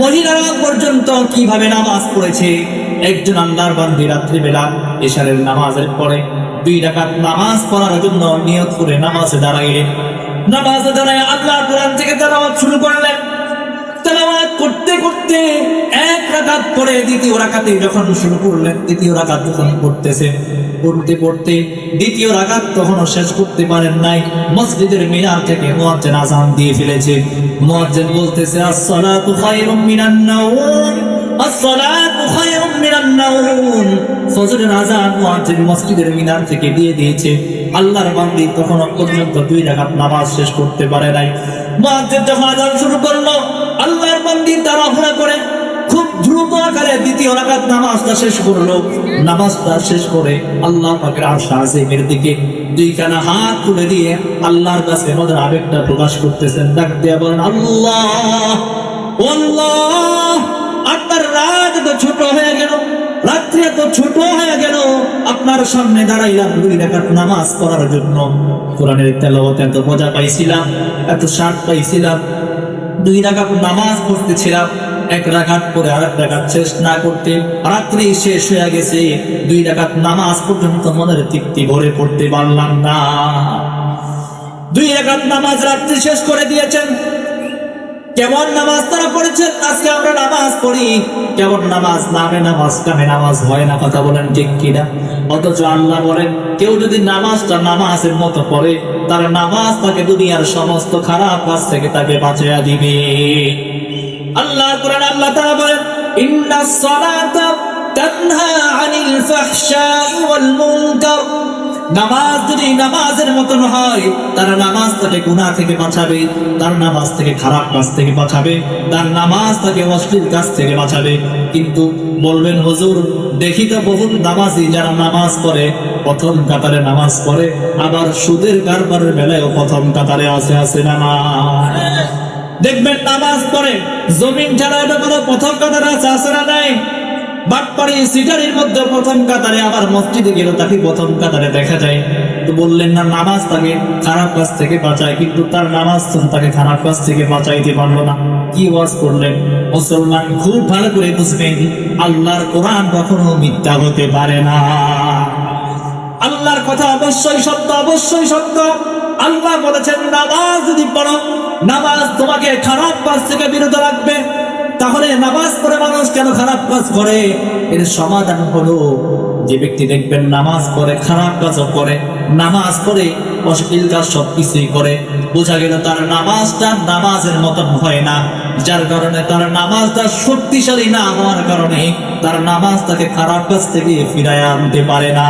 মহিলারা পর্যন্ত কিভাবে নামাজ পড়েছে। একজন আল্লাহর বান্দী রাত্রিবেলা এশারের নামাজের পরে 2 রাকাত নামাজ পড়ার জন্য নিয়ত করে নামাজে দাঁড়াইলেন। নামাজে দাঁড়ায় আল্লাহর কোরআন থেকে তেলাওয়াত শুরু করলেন। তেলাওয়াত করতে করতে 1 রাকাত পরে দ্বিতীয় রাকাতে যখন শুরু করলেন, দ্বিতীয় রাকাত যখন পড়তে পড়তে দ্বিতীয় রাকাত তখনও শেষ করতে পারেন নাই। মসজিদের মিনার থেকে মুয়াজ্জিন আযান দিয়ে ফেলেছে। মুয়াজ্জিন বলতেছে, আসসালাতু খায়রুম মিনান নাওম, আসসালাতু খায়রুম মিনান নাওম। ফজরের আযান মুয়াজ্জিন মসজিদের মিনার থেকে দিয়ে দিয়েছে। আল্লাহর বান্দী তখনও পর্যন্ত 2 রাকাত নামাজ শেষ করতে পারে নাই। মুয়াজ্জিন যখন আযান শুরু করলো, আল্লাহর বান্দী তাড়াহুড়া করে খুব দ্রুত আকারে দ্বিতীয় রাকাত নামাজটা শেষ করলো। নামাজটা শেষ করে আল্লাহ পাকের আরশ আজিমের দিকে 2 খানা হাত তুলে দিয়ে আল্লাহর কাছে মনের আবেগটা প্রকাশ করতেছেন। ডাক দিয়ে বলেন, আল্লাহ, আল্লাহ, আপনার রাত এত ছোট হয়ে গেল, রাত্রি এত ছোট হয়ে গেল, আপনার সামনে দাঁড়াইলাম 2 রাকাত নামাজ পড়ার জন্য। কোরআনের তেলাওয়াতে এত মজা পাইছিলাম, এত স্বাদ পাইছিলাম। 2 রাকাত নামাজ পড়তেছিলাম, 1 রাকাত পরে আরেক রাকাত শেষ না করতে রাত্রি শেষ হয়ে গেছে। 2 রাকাত নামাজ পর্যন্ত মনের তৃপ্তি ভরে পড়তে পারলাম না। 2 রাকাত নামাজ রাত্রি শেষ করে দিয়েছেন। কেমন নামাজ তারা পড়েছেন? আজকে আমরা নামাজ পড়ি কেমন নামাজ, নামে নামাজ কামে নামাজ হয় না, কথা বলেন ঠিক কিনা? অথচ আল্লাহ বলেন, কেউ যদি নামাজটা নামাজের মতো পড়ে, তার নামাজ তাকে দুনিয়ার সমস্ত খারাপ কাজ থেকে তাকে বাঁচিয়ে দিবে। আল্লাহ কোরআন আল্লাহ তাআলা বলেন, ইন্নাস সালাতা তানহা আনিল ফাহশাই ওয়াল মুনকার। নামাজ যদি নামাজের মতন হয়, তার নামাজ তাকে গুনাহ থেকে বাঁচাবে, তার নামাজ থেকে খারাপ কাজ থেকে বাঁচাবে, তার নামাজ তাকে অশ্লীল কাজ থেকে বাঁচাবে। কিন্তু বলবেন, হুজুর, দেখি তো বহু নামাজি যারা নামাজ পড়ে প্রথম কাতারে নামাজ পড়ে, আবার সুদের কারবারের বেলায়ও প্রথম কাতারে আছে না? দেখবেন নামাজ পড়ে জমিন ছাড়া এটা কোনো প্রথম কাতারে আছে না নাই? বাটপাড়ি সিটারির মধ্যে প্রথম কাতারে, আবার মসজিদে গেল তাকে প্রথম কাতারে দেখা যায়। তো বললেন না, নামাজ তাকে খারাপ কাজ থেকে বাঁচায়, কিন্তু তার নামাজ তাকে খারাপ কাজ থেকে বাঁচাইতে পারলো না। কি ওয়াজ করলেন? মুসলমান খুব ভালো করে বুঝবেন, আল্লাহর কোরআন কখনো মিথ্যা হতে পারে না। আল্লাহর কথা অবশ্যই সত্য, অবশ্যই সত্য। আল্লাহ বলেছেন, নামাজ যদি পড়ো, নামাজ তোমাকে খারাপ কাজ থেকে বিরত রাখবে। তাহলে নামাজ পড়ে মানুষ কেন খারাপ কাজ করে? এর সমাধান হলো, যে ব্যক্তি দেখবেন নামাজ পড়ে খারাপ কাজও করে, নামাজ পড়ে অশ্লীল কাজ সবকিছুই করে, বোঝা গেল তার নামাজটা নামাজের মতন হয় না। যার কারণে তার নামাজটা শক্তিশালী না হওয়ার কারণে তার নামাজ তাকে খারাপ কাজ থেকে ফিরায় আনতে পারে না।